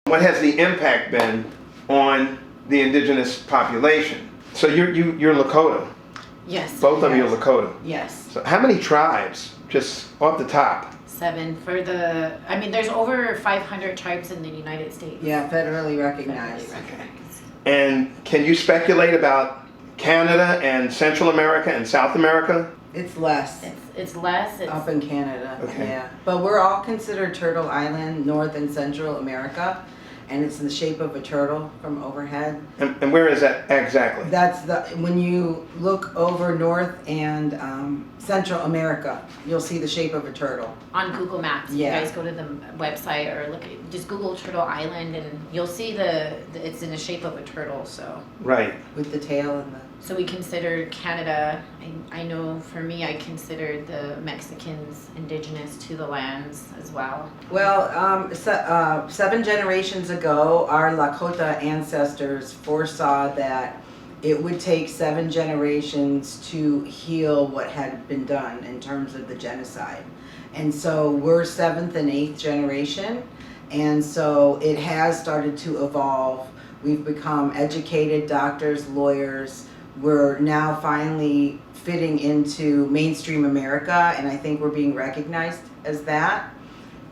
What has the impact been on the indigenous population? So you're Lakota. Yes. Both of you are Lakota. Yes. So how many tribes, just off the top? 7 for the. I mean, there's over 500 tribes in the United States. Yeah, federally recognized. And can you speculate about Canada and Central America and South America? It's less. It's less. It's Up in Canada, Okay. yeah. But we're all considered Turtle Island, North and Central America, and it's in the shape of a turtle from overhead. And where is that exactly? That's when you look over North and Central America, you'll see the shape of a turtle. on Google Maps. Yeah. You guys go to the website or look at, just Google Turtle Island, and you'll see it's in the shape of a turtle. So Right. With the tail and the... we consider Canada. I know for me, I consider the Mexicans indigenous to the lands as well. Well, 7 generations ago, our Lakota ancestors foresaw that it would take 7 generations to heal what had been done in terms of the genocide. And so we're 7th and 8th generation, and so it has started to evolve. We've become educated doctors, lawyers. We're now finally fitting into mainstream America, and I think we're being recognized as that.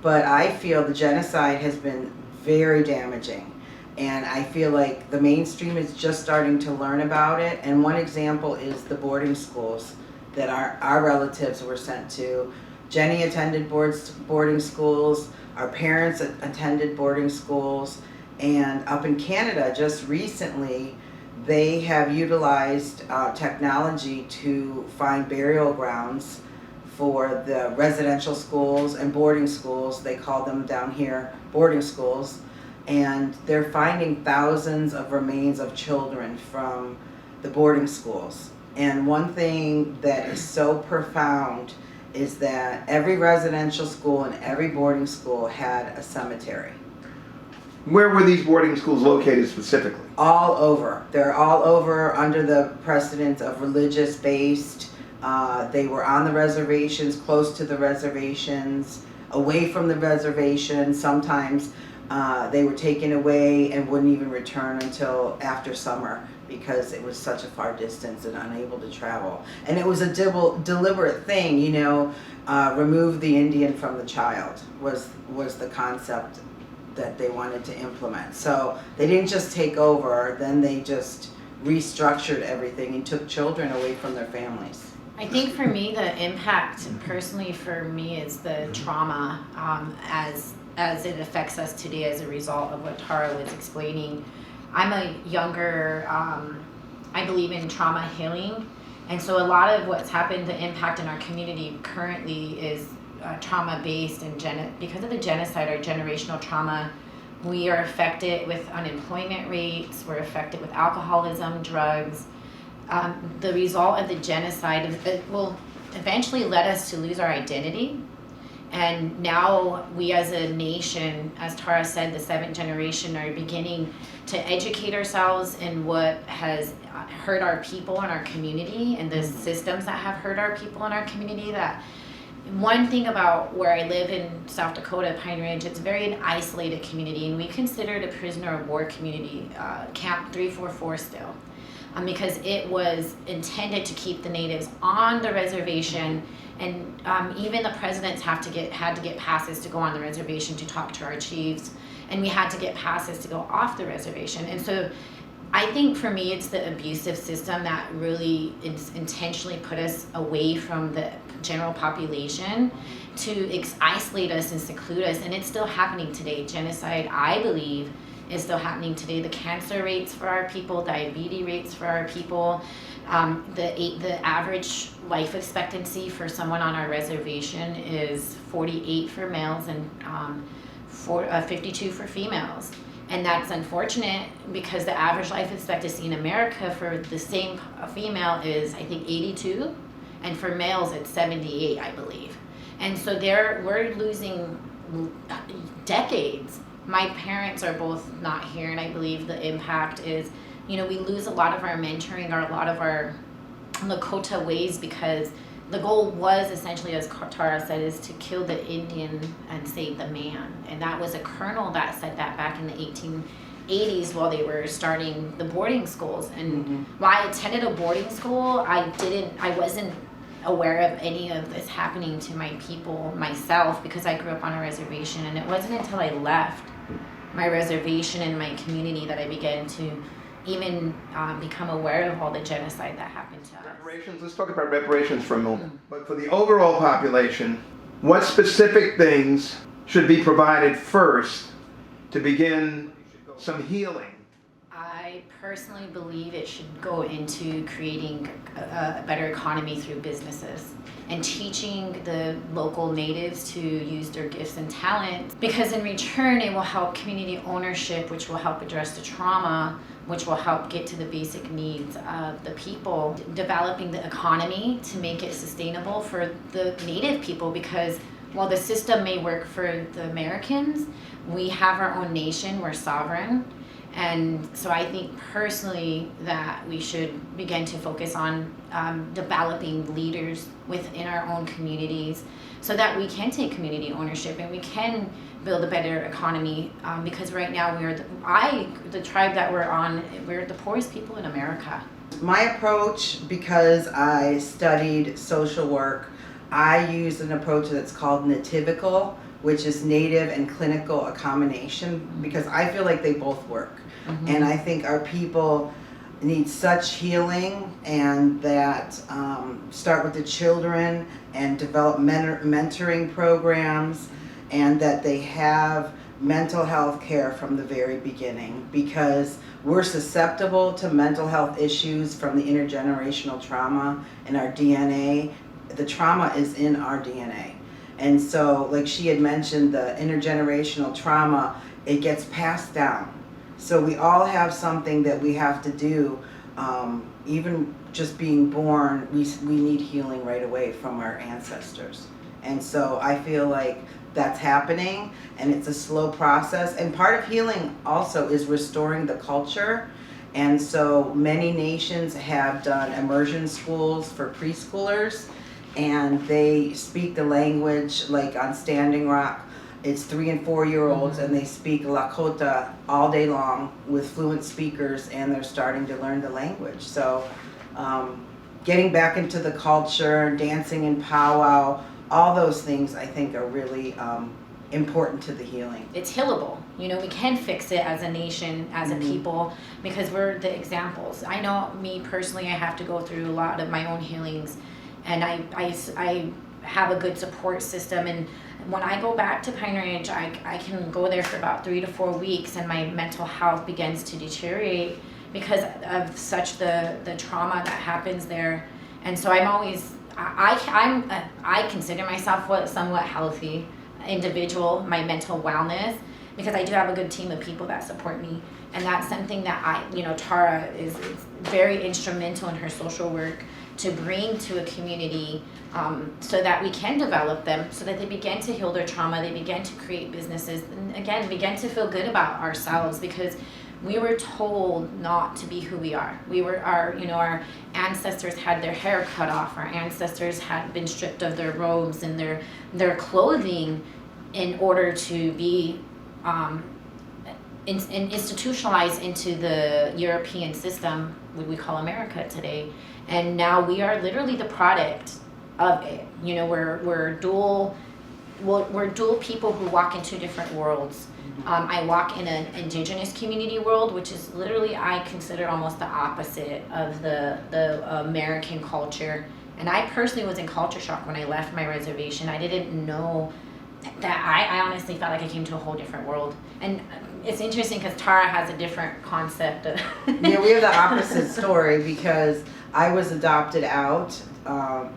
But I feel the genocide has been very damaging. And I feel like the mainstream is just starting to learn about it. And one example is the boarding schools that our relatives were sent to. Jenny attended boarding schools. Our parents attended boarding schools. And up in Canada, just recently, they have utilized technology to find burial grounds for the residential schools and boarding schools. They call them down here boarding schools. And they're finding thousands of remains of children from the boarding schools. And one thing that is so profound is that every residential school and every boarding school had a cemetery. Where were these boarding schools located specifically? All over. They're all over under the precedent of religious-based. They were on the reservations, close to the reservations, away from the reservation. Sometimes they were taken away and wouldn't even return until after summer because it was such a far distance and unable to travel. And it was a deliberate thing, you know, remove the Indian from the child was the concept that they wanted to implement. So they didn't just take over, then they just restructured everything and took children away from their families. I think for me, the impact personally for me is the trauma as it affects us today as a result of what Tara was explaining. I'm a younger, I believe in trauma healing. And so a lot of what's happened, the impact in our community currently is trauma-based, and because of the genocide or generational trauma, we are affected with unemployment rates, we're affected with alcoholism, drugs. The result of the genocide will eventually led us to lose our identity. And now we as a nation, as Tara said, the 7th generation are beginning to educate ourselves in what has hurt our people in our community and the systems that have hurt our people in our community. That one thing about where I live in South Dakota, Pine Ridge, it's very an isolated community, and we consider it a prisoner of war community, Camp 344 still, because it was intended to keep the natives on the reservation. And even the presidents had to get passes to go on the reservation to talk to our chiefs, and we had to get passes to go off the reservation. And so I think for me, it's the abusive system that really intentionally put us away from the general population to isolate us and seclude us. And it's still happening today. Genocide, I believe, is still happening today. The cancer rates for our people, diabetes rates for our people, the average life expectancy for someone on our reservation is 48 for males and 52 for females. And that's unfortunate because the average life expectancy in America for the same female is, I think, 82, and for males it's 78, I believe. And so we're losing decades. My parents are both not here, and I believe the impact is, you know, we lose a lot of our mentoring or a lot of our Lakota ways because the goal was essentially, as Tara said, is to kill the Indian and save the man. And that was a colonel that said that back in the 1880s while they were starting the boarding schools. And while I attended a boarding school, I wasn't aware of any of this happening to my people myself, because I grew up on a reservation. And it wasn't until I left my reservation and my community that I began to even become aware of all the genocide that happened to us. Reparations, let's talk about reparations for a moment. But for the overall population, what specific things should be provided first to begin some healing? I personally believe it should go into creating a better economy through businesses and teaching the local natives to use their gifts and talents, because in return it will help community ownership, which will help address the trauma, which will help get to the basic needs of the people. Developing the economy to make it sustainable for the native people, because while the system may work for the Americans, we have our own nation, we're sovereign. And so I think personally that we should begin to focus on developing leaders within our own communities so that we can take community ownership and we can build a better economy, because right now the tribe that we're on, we're the poorest people in America. My approach, because I studied social work, I use an approach that's called nativical, which is native and clinical accommodation, because I feel like they both work. And I think our people need such healing, and that start with the children and develop mentoring programs, and that they have mental health care from the very beginning, because we're susceptible to mental health issues from the intergenerational trauma in our DNA. The trauma is in our DNA. And so, like she had mentioned, the intergenerational trauma, it gets passed down. So we all have something that we have to do. Even just being born, we need healing right away from our ancestors. And so I feel like that's happening, and it's a slow process. And part of healing also is restoring the culture. And so many nations have done immersion schools for preschoolers, and they speak the language. Like on Standing Rock, it's 3 and 4 year olds, and they speak Lakota all day long with fluent speakers, and they're starting to learn the language. So getting back into the culture, dancing in powwow, all those things I think are really important to the healing. It's healable. You know, we can fix it as a nation, as a people, because we're the examples. I know me personally, I have to go through a lot of my own healings, and I have a good support system. And when I go back to Pine Ridge, I can go there for about 3 to 4 weeks, and my mental health begins to deteriorate because of such the trauma that happens there. And so I'm always, I consider myself a somewhat healthy individual, my mental wellness, because I do have a good team of people that support me. And that's something that Tara is very instrumental in her social work to bring to a community, so that we can develop them, so that they begin to heal their trauma, they begin to create businesses, and again, begin to feel good about ourselves, because we were told not to be who we are. Our ancestors had their hair cut off, our ancestors had been stripped of their robes and their clothing in order to be institutionalized into the European system, what we call America today. And now we are literally the product of it. We're dual people who walk in two different worlds. I walk in an indigenous community world, which is literally, I consider almost the opposite of the American culture. And I personally was in culture shock when I left my reservation. I didn't know that. I honestly felt like I came to a whole different world. And it's interesting because Tara has a different concept of Yeah, we have the opposite story, because I was adopted out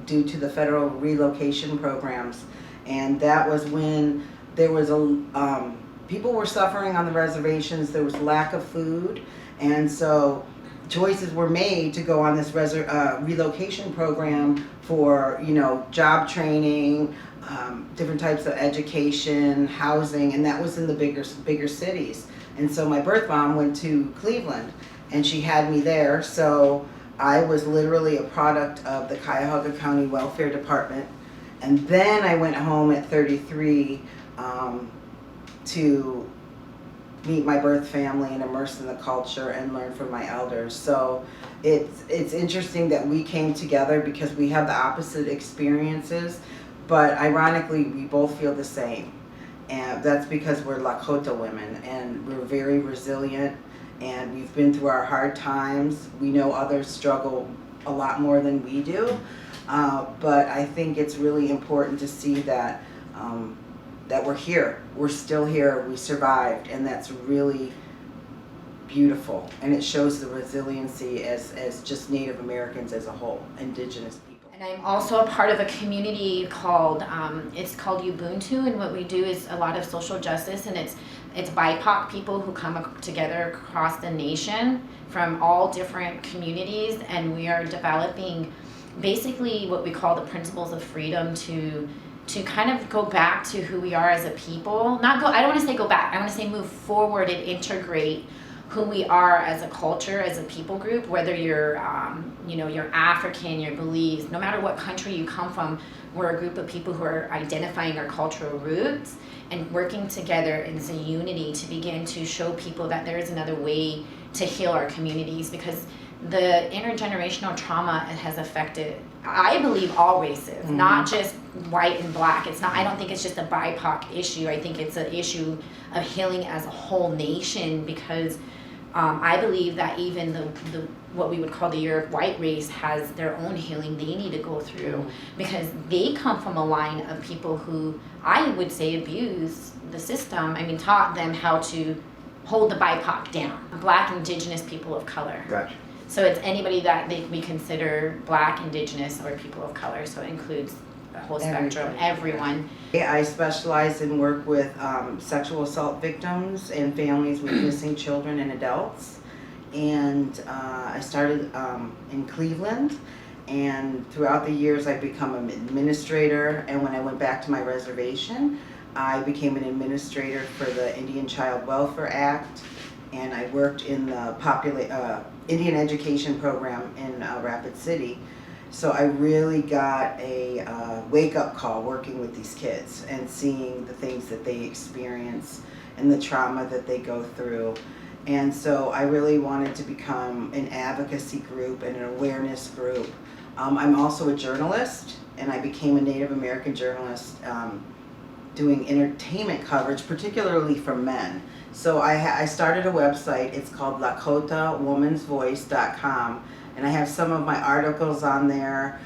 due to the federal relocation programs, and that was when there was people were suffering on the reservations. There was lack of food, and so choices were made to go on this relocation program for job training, different types of education, housing, and that was in the bigger cities. And so my birth mom went to Cleveland, and she had me there. So I was literally a product of the Cuyahoga County Welfare Department. And then I went home at 33 to meet my birth family and immerse in the culture and learn from my elders. So it's interesting that we came together because we have the opposite experiences, but ironically we both feel the same. And that's because we're Lakota women and we're very resilient and we've been through our hard times. We know others struggle a lot more than we do, but I think it's really important to see that that we're here. We're still here. We survived, and that's really beautiful. And it shows the resiliency as just Native Americans as a whole, Indigenous people. And I'm also a part of a community called, it's called Ubuntu, and what we do is a lot of social justice, and it's BIPOC people who come together across the nation from all different communities, and we are developing basically what we call the principles of freedom to kind of go back to who we are as a people. I don't want to say go back, I want to say move forward and integrate who we are as a culture, as a people group, whether you're, you're African, your beliefs, no matter what country you come from, we're a group of people who are identifying our cultural roots and working together as a unity to begin to show people that there is another way to heal our communities, because the intergenerational trauma has affected, I believe, all races, not just white and black. I don't think it's just a BIPOC issue. I think it's an issue of healing as a whole nation, because I believe that even the what we would call the Europe white race has their own healing they need to go through, because they come from a line of people who I would say abused the system. I mean, taught them how to hold the BIPOC down. Black, Indigenous people of color. Gotcha. So it's anybody that we consider Black, Indigenous, or people of color. So it includes the whole spectrum, everyone. I specialize in work with sexual assault victims and families with missing children and adults. And I started in Cleveland, and throughout the years I've become an administrator. And when I went back to my reservation, I became an administrator for the Indian Child Welfare Act, and I worked in the Indian education program in Rapid City. So I really got a wake-up call working with these kids and seeing the things that they experience and the trauma that they go through. And so I really wanted to become an advocacy group and an awareness group. I'm also a journalist, and I became a Native American journalist doing entertainment coverage, particularly for men. So I started a website. It's called LakotaWomansVoice.com, and I have some of my articles on there.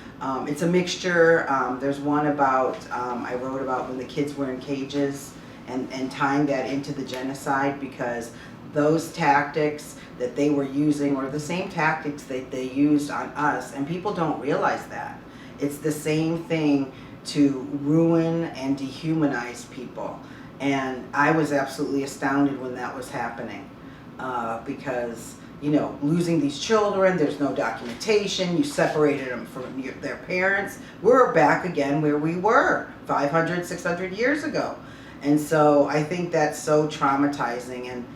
It's a mixture. There's one about, I wrote about when the kids were in cages and tying that into the genocide, because those tactics that they were using were the same tactics that they used on us, and people don't realize that. It's the same thing to ruin and dehumanize people. And I was absolutely astounded when that was happening, because, losing these children, there's no documentation, you separated them from their parents. We're back again where we were 500, 600 years ago. And so I think that's so traumatizing, and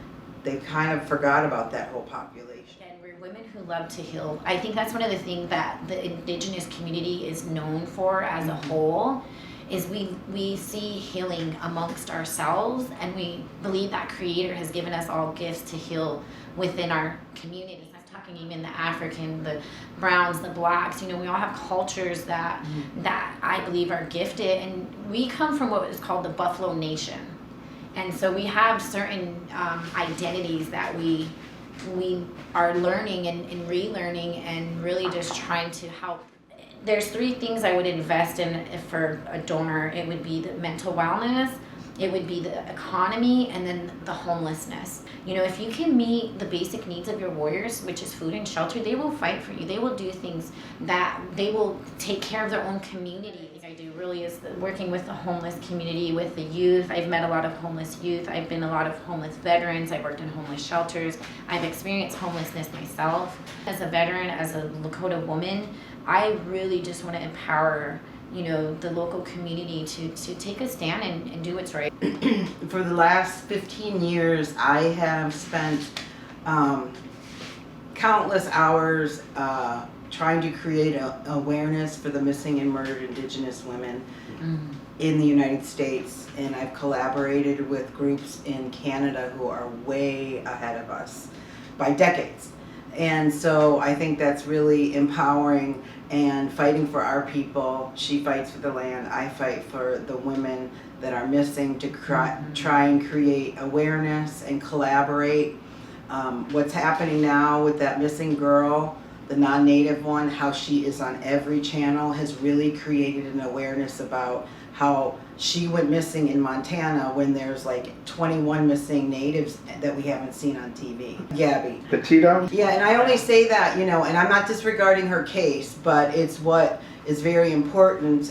they kind of forgot about that whole population. And we're women who love to heal. I think that's one of the things that the Indigenous community is known for as a whole, is we see healing amongst ourselves, and we believe that Creator has given us all gifts to heal within our communities. I'm talking even the African, the browns, the blacks, we all have cultures that I believe are gifted, and we come from what is called the Buffalo Nation. And so we have certain identities that we are learning and relearning, and really just trying to help. There's 3 things I would invest in for a donor. It would be the mental wellness, it would be the economy, and then the homelessness. If you can meet the basic needs of your warriors, which is food and shelter, they will fight for you. They will do things that they will take care of their own community. What I do really is working with the homeless community, with the youth. I've met a lot of homeless youth. I've been a lot of homeless veterans. I've worked in homeless shelters. I've experienced homelessness myself. As a veteran, as a Lakota woman, I really just want to empower the local community to take a stand and do what's right. For the last 15 years, I have spent kind countless hours trying to create awareness for the missing and murdered Indigenous women in the United States, and I've collaborated with groups in Canada who are way ahead of us by decades. And so I think that's really empowering and fighting for our people. She fights for the land, I fight for the women that are missing, to try and create awareness and collaborate. What's happening now with that missing girl, the non-native one, how she is on every channel, has really created an awareness about how she went missing in Montana when there's like 21 missing natives that we haven't seen on TV. Gabby. Petito? Yeah, and I only say that, you know, and I'm not disregarding her case, but it's what is very important.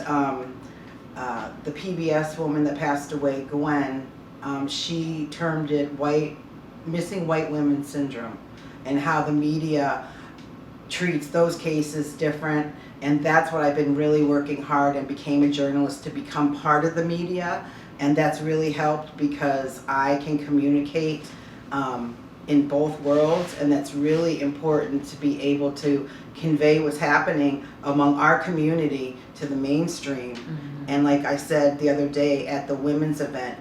The PBS woman that passed away, Gwen, she termed it missing white women syndrome, and how the media treats those cases different. And that's what I've been really working hard, and became a journalist to become part of the media. And that's really helped because I can communicate in both worlds, and that's really important to be able to convey what's happening among our community to the mainstream. And like I said the other day at the women's event,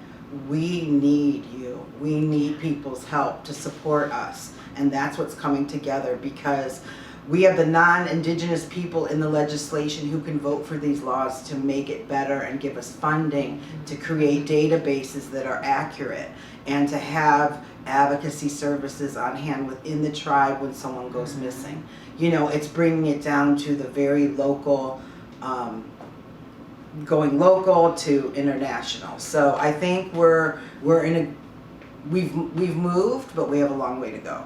we need you. We need people's help to support us. And that's what's coming together, because we have the non-Indigenous people in the legislation who can vote for these laws to make it better and give us funding to create databases that are accurate, and to have advocacy services on hand within the tribe when someone goes missing. You know, it's bringing it down to the very local, going local to international. So I think we've moved, but we have a long way to go.